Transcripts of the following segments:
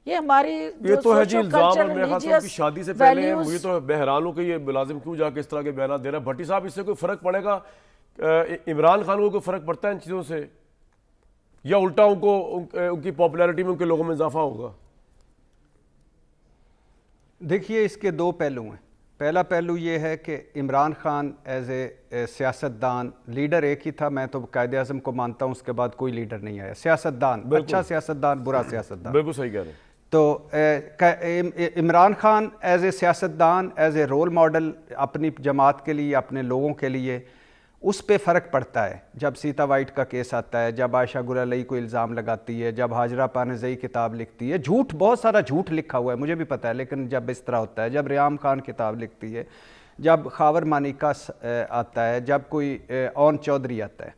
یہ ہماری یہ تو ہے جی الزام، اور میرے خیال سے ان کی شادی سے پہلے مجھے تو میں حیران ہوں کہ یہ ملازم کیوں جا کے اس طرح کے بیانات دے رہا ہے. بھٹی صاحب اس سے کوئی فرق پڑے گا عمران خان کو کوئی فرق پڑتا ہے ان چیزوں سے، یا الٹا ان کی پاپولیرٹی میں ان کے لوگوں میں اضافہ ہوگا؟ دیکھیے اس کے دو پہلو ہیں. پہلا پہلو یہ ہے کہ عمران خان ایز اے سیاستدان، لیڈر ایک ہی تھا، میں تو قائد اعظم کو مانتا ہوں، اس کے بعد کوئی لیڈر نہیں آیا. سیاستدان، اچھا سیاستدان، برا سیاستدان. بالکل صحیح کہہ رہے ہیں. تو عمران خان ایز اے سیاستدان، ایز اے رول ماڈل اپنی جماعت کے لیے، اپنے لوگوں کے لیے، اس پہ فرق پڑتا ہے. جب سیتا وائٹ کا کیس آتا ہے، جب عائشہ گل علیہ کو الزام لگاتی ہے، جب ہاجرہ پانیزئی کتاب لکھتی ہے، جھوٹ، بہت سارا جھوٹ لکھا ہوا ہے مجھے بھی پتہ ہے، لیکن جب اس طرح ہوتا ہے، جب ریام خان کتاب لکھتی ہے، جب خاور مانیکا آتا ہے، جب کوئی اون چودھری آتا ہے.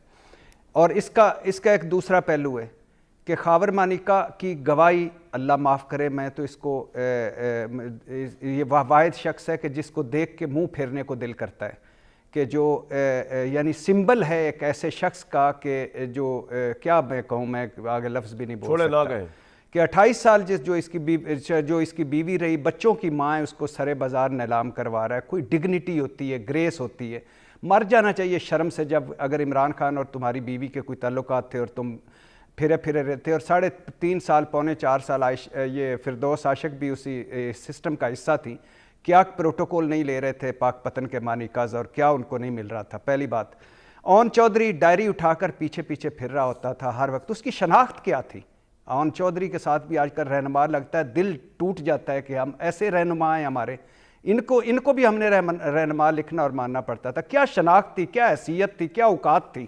اور اس کا ایک دوسرا پہلو ہے کہ خاور مانیکا کی گواہی، اللہ معاف کرے، میں تو اس کو یہ واحد شخص ہے کہ جس کو دیکھ کے منہ پھیرنے کو دل کرتا ہے، کہ جو یعنی سمبل ہے ایک ایسے شخص کا کہ جو کیا میں کہوں، میں آگے لفظ بھی نہیں بول سکتا، کہ 28 سال جو اس کی بیوی رہی، بچوں کی ماں ہے، اس کو سرے بازار نیلام کروا رہا ہے. کوئی ڈگنیٹی ہوتی ہے، گریس ہوتی ہے، مر جانا چاہیے شرم سے. جب اگر عمران خان اور تمہاری بیوی کے کوئی تعلقات تھے اور تم پھرے رہتے، اور 3.5 سال، 4 سال یہ فردوس عاشق بھی اسی سسٹم کا حصہ تھی، کیا پروٹوکول نہیں لے رہے تھے پاک پتن کے مانیکاز، اور کیا ان کو نہیں مل رہا تھا؟ پہلی بات. اون چودھری ڈائری اٹھا کر پیچھے پھر رہا ہوتا تھا ہر وقت. اس کی شناخت کیا تھی؟ اون چودھری کے ساتھ بھی آج کل رہنما لگتا ہے، دل ٹوٹ جاتا ہے کہ ہم ایسے رہنما ہیں ہمارے، ان کو بھی ہم نے رہنما لکھنا اور ماننا پڑتا تھا. کیا شناخت تھی، کیا حیثیت تھی، کیا اوقات تھی؟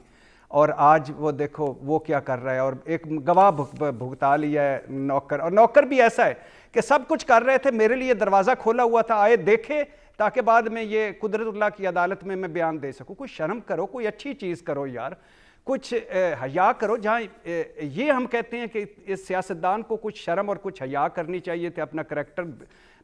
اور آج وہ دیکھو وہ کیا کر رہا ہے. اور ایک گواہ بھگتا لیا ہے نوکر، اور نوکر بھی ایسا ہے کہ سب کچھ کر رہے تھے، میرے لیے دروازہ کھولا ہوا تھا، آئے دیکھے تاکہ بعد میں یہ قدرت اللہ کی عدالت میں بیان دے سکوں. کوئی شرم کرو، کوئی اچھی چیز کرو یار، کچھ حیا کرو. جہاں یہ ہم کہتے ہیں کہ اس سیاستدان کو کچھ شرم اور کچھ حیا کرنی چاہیے تھے، اپنا کریکٹر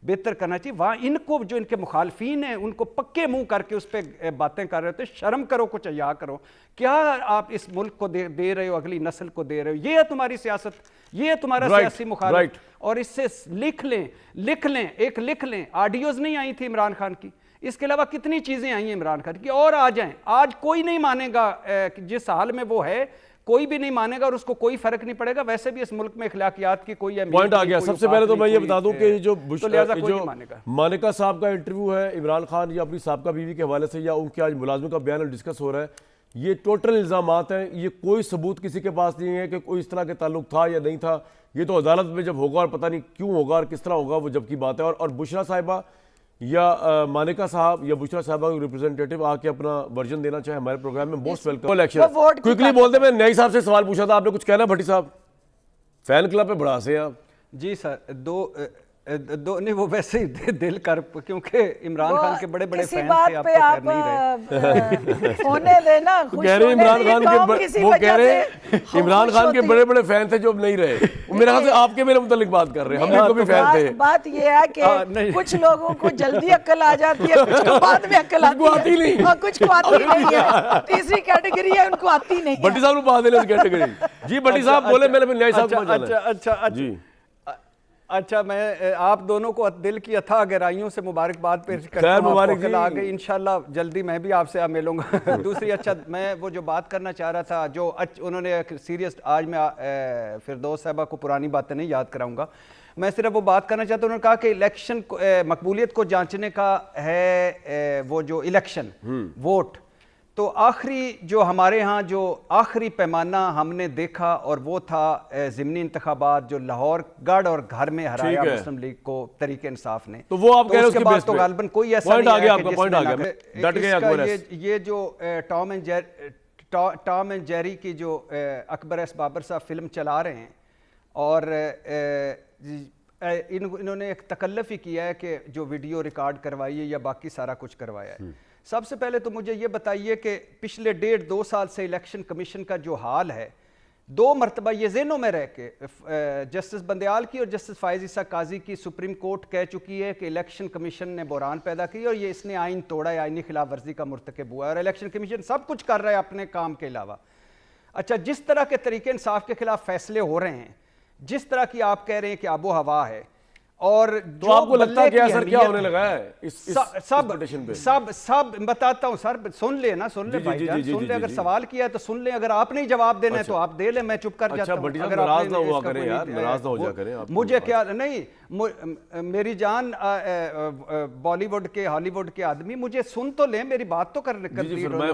بہتر کرنا چاہیے، وہاں ان کو جو ان کے مخالفین ہیں ان کو پکے منہ کر کے اس پہ باتیں کر رہے ہوتے. شرم کرو، کچھ حیا کرو. کیا آپ اس ملک کو دے رہے ہو، اگلی نسل کو دے رہے ہو؟ یہ ہے تمہاری سیاست، یہ ہے تمہارا سیاسی مخالف. اور اس سے لکھ لیں آڈیوز نہیں آئی تھی عمران خان کی، اس کے علاوہ کتنی چیزیں آئی ہیں عمران خان کی، اور آ جائیں. آج کوئی نہیں مانے گا، جس حال میں وہ ہے کوئی بھی نہیں مانے گا، اور اس کو کوئی فرق نہیں پڑے گا. ویسے بھی اس ملک میں اخلاقیات کی کوئی اہمیت پوائنٹ آ گیا. سب سے پہلے تو میں یہ بتا دوں کہ جو مانیکا صاحب کا انٹرویو ہے عمران خان یا اپنی سابقہ بیوی کے حوالے سے، یا ان کے آج ملازموں کا بیان ڈسکس ہو رہا ہے، یہ ٹوٹل الزامات ہیں. یہ کوئی ثبوت کسی کے پاس نہیں ہے کہ کوئی اس طرح کے تعلق تھا یا نہیں تھا. یہ تو عدالت میں جب ہوگا، اور پتہ نہیں کیوں ہوگا اور کس طرح ہوگا، وہ جب کی بات ہے. اور بشرا صاحبہ یا مانیکا صاحب یا بشرا صاحبہ کو ریپرزنٹیٹیو آ کے اپنا ورژن دینا چاہے ہمارے پروگرام میں، موسٹ ویلکم. الیکشن کوئکلی بولتے میں نئی صاحب سے سوال پوچھا تھا، آپ نے کچھ کہنا بھٹی صاحب؟ فین کلب پہ بڑھا سے آپ جی سر. دو نہیں، وہ ویسے ہی دل کر، کیونکہ عمران خان کے بڑے بڑے فین تھے، آپ تو خیر نہیں رہے. ہونے دینا، کہہ رہے عمران خان کے بڑے بڑے فین تھے جو اب نہیں رہے. میرے خیال سے آپ کے میرے متعلق بات کر رہے ہیں، ہم لوگ بھی فین تھے. بات یہ ہے کہ کچھ لوگوں کو جلدی عقل آ جاتی ہے، کچھ کو بعد میں عقل آتی نہیں، اور کچھ کو آتی نہیں ہے. تیسری کیٹیگری ہے ان کو آتی نہیں. بھٹی صاحب کو بات دے کیٹیگری. جی بھٹی صاحب بولے، میں نے نیا صاحب. جی اچھا، میں آپ دونوں کو دل کی اتھا گہرائیوں سے مبارکباد پیش کرتا ہوں. مبارک آ گئی، انشاءاللہ جلدی میں بھی آپ سے ملوں گا. دوسری، اچھا میں وہ جو بات کرنا چاہ رہا تھا، جو انہوں نے سیریس، آج میں فردوس صاحبہ کو پرانی باتیں نہیں یاد کراؤں گا، میں صرف وہ بات کرنا چاہتا ہوں. انہوں نے کہا کہ الیکشن مقبولیت کو جانچنے کا ہے وہ جو الیکشن ووٹ، تو آخری جو ہمارے ہاں جو آخری پیمانہ ہم نے دیکھا، اور وہ تھا ضمنی انتخابات جو لاہور گڑھ اور گھر میں ہرایا مسلم لیگ کو تحریک انصاف نے. تو وہ آپ کہہ رہے ہیں اس کے بعد تو غالباً کوئی ایسا نہیں ہے کہ یہ جو ٹام اینڈ جیری کی جو اکبر ایس بابر صاحب فلم چلا رہے ہیں، اور انہوں نے ایک تکلف ہی کیا ہے کہ جو ویڈیو ریکارڈ کروائی ہے یا باقی سارا کچھ کروایا ہے. سب سے پہلے تو مجھے یہ بتائیے کہ پچھلے 1.5-2 سال سے الیکشن کمیشن کا جو حال ہے، 2 مرتبہ یہ ذہنوں میں رہ کے جسٹس بندیال کی اور جسٹس فائز عیسیٰ قاضی کی سپریم کورٹ کہہ چکی ہے کہ الیکشن کمیشن نے بحران پیدا کی اور یہ اس نے آئین توڑا ہے، آئینی خلاف ورزی کا مرتکب ہوا ہے، اور الیکشن کمیشن سب کچھ کر رہا ہے اپنے کام کے علاوہ. اچھا، جس طرح کے طریقے انصاف کے خلاف فیصلے ہو رہے ہیں، جس طرح کی آپ کہہ رہے ہیں کہ آب و ہوا ہے اور تو آپ کو لگتا ہے کہ اثر کیا ہونے لگا ہے اس پٹیشن پہ؟ سب بتاتا ہوں سر، سن لیں نا، سن لیں بھائی جان، سن لیں، اگر سوال کیا ہے تو سن لیں، اگر آپ نے جواب دینا ہے تو آپ دے لیں، میں چپ کر جاتا ہوں۔ اگر ناراض نہ ہوا کریں یار، ناراض نہ ہو جا کریں مجھے کیا نہیں، میری جان بالی ووڈ کے ہالی ووڈ کے آدمی مجھے سن تو لیں، میری بات تو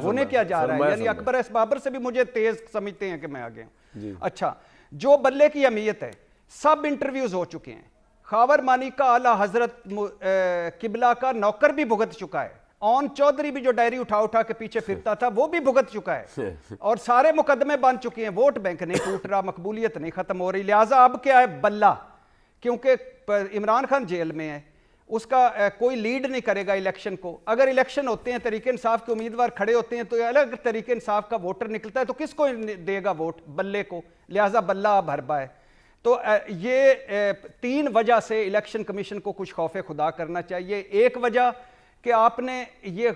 ہونے کیا جا رہا ہے، یعنی اکبر ایس بابر سے بھی مجھے تیز سمجھتے ہیں کہ میں آگے ہوں۔ اچھا، جو بلے کی اہمیت ہے، سب انٹرویوز ہو چکے ہیں، خاور مانی کا اعلیٰ حضرت قبلہ کا نوکر بھی بھگت چکا ہے، اون چودھری بھی جو ڈائری اٹھا کے پیچھے پھرتا تھا وہ بھی بھگت چکا ہے، اور سارے مقدمے بن چکے ہیں، ووٹ بینک نہیں ٹوٹ رہا، مقبولیت نہیں ختم ہو رہی، لہٰذا اب کیا ہے بلہ، کیونکہ عمران خان جیل میں ہے، اس کا کوئی لیڈ نہیں کرے گا الیکشن کو۔ اگر الیکشن ہوتے ہیں، تحریک انصاف کے امیدوار کھڑے ہوتے ہیں تو الگ تحریک انصاف کا ووٹر نکلتا ہے تو کس کو دے گا ووٹ؟ بلے کو، لہٰذا بلہ اب ہربا ہے۔ تو یہ 3 وجہ سے الیکشن کمیشن کو کچھ خوف خدا کرنا چاہیے۔ ایک وجہ کہ آپ نے یہ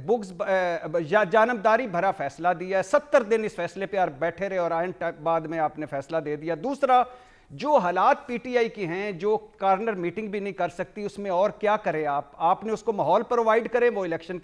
بگز جانبداری بھرا فیصلہ دیا ہے، 70 دن اس فیصلے پہ بیٹھے رہے اور آئین بعد میں آپ نے فیصلہ دے دیا۔ دوسرا، جو حالات پی ٹی آئی کی ہیں، جو کارنر میٹنگ بھی نہیں کر سکتی، اس میں اور کیا کرے آپ نے اس کو ماحول پرووائڈ کرے، وہ الیکشن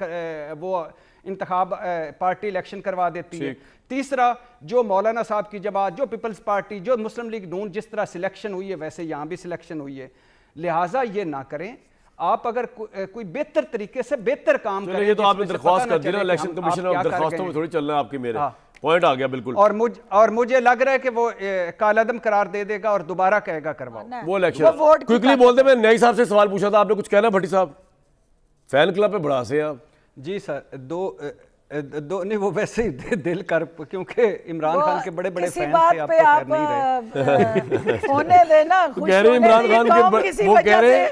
وہ انتخاب پارٹی الیکشن کروا دیتی ہے۔ تیسرا، جو مولانا صاحب کی جماعت، جو پیپلز پارٹی، جو مسلم لیگ نون، جس طرح سلیکشن ہوئی ہے ویسے یہاں بھی سلیکشن ہوئی ہے، لہٰذا یہ نہ کریں۔ آپ اگر کوئی بہتر طریقے سے بہتر کام کریں، یہ تو آپ نے درخواست کر دی نا الیکشن کمیشن، اور درخواستوں میں تھوڑی چلنا ہے آپ کی، میرے پوائنٹ آ گیا بالکل، اور مجھے لگ رہا ہے کہ وہ کالعدم قرار دے دے گا اور دوبارہ کہے گا کرواؤ وہ الیکشن۔ کوئکلی بولتے میں نئی صاحب سے سوال پوچھا تھا، آپ نے کچھ کہنا بھٹی صاحب؟ فین کلب پہ بڑھا سے آپ؟ جی سر، دو نہیں، وہ ویسے ہی دل کر، کیونکہ عمران خان کے بڑے بڑے فین تھے، آپ تو خیر نہیں رہے ہونے دینا، کہہ رہے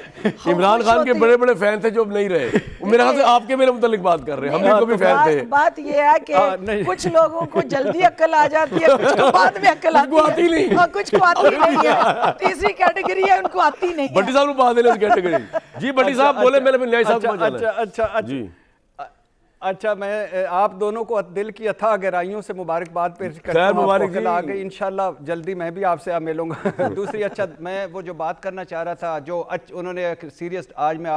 عمران خان کے بڑے بڑے فین تھے جو اب نہیں رہے، میرے خیال سے آپ کے میرے متعلق بات کر رہے ہیں، ہم کو بھی فین تھے۔ بات یہ ہے کہ کچھ لوگوں کو جلدی عقل آ جاتی ہے، کچھ کو بعد میں عقل آتی ہے، اور کچھ کو آتی نہیں ہے، تیسری کیٹیگری ہے ان کو آتی نہیں ہے۔ بھٹی صاحب کو بات دے اس کیٹیگری۔ جی بھٹی صاحب بولے، میں نے نئی صاحب کو جانا۔ جی اچھا، میں آپ دونوں کو دل کی اتھا گہرائیوں سے مبارکباد پیش کرتا ہوں، آپ کو آ گئی، انشاءاللہ جلدی میں بھی آپ سے ملوں گا۔ دوسری، اچھا میں وہ جو بات کرنا چاہ رہا تھا، جو انہوں نے سیریس، آج میں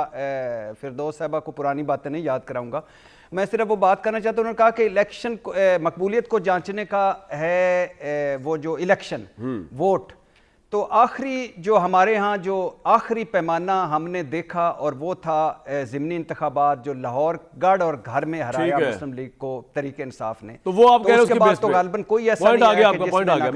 فردوس صاحبہ کو پرانی باتیں نہیں یاد کراؤں گا، میں صرف وہ بات کرنا چاہتا ہوں، انہوں نے کہا کہ الیکشن مقبولیت کو جانچنے کا ہے وہ جو الیکشن ووٹ، تو آخری جو ہمارے ہاں جو آخری پیمانہ ہم نے دیکھا اور وہ تھا ضمنی انتخابات جو لاہور گڑھ اور گھر میں ہرایا مسلم لیگ کو تحریک انصاف نے، تو وہ آپ کہہ رہے ہیں اس کے بیس پہ، تو غالباً کوئی ایسا نہیں ہے کہ جس میں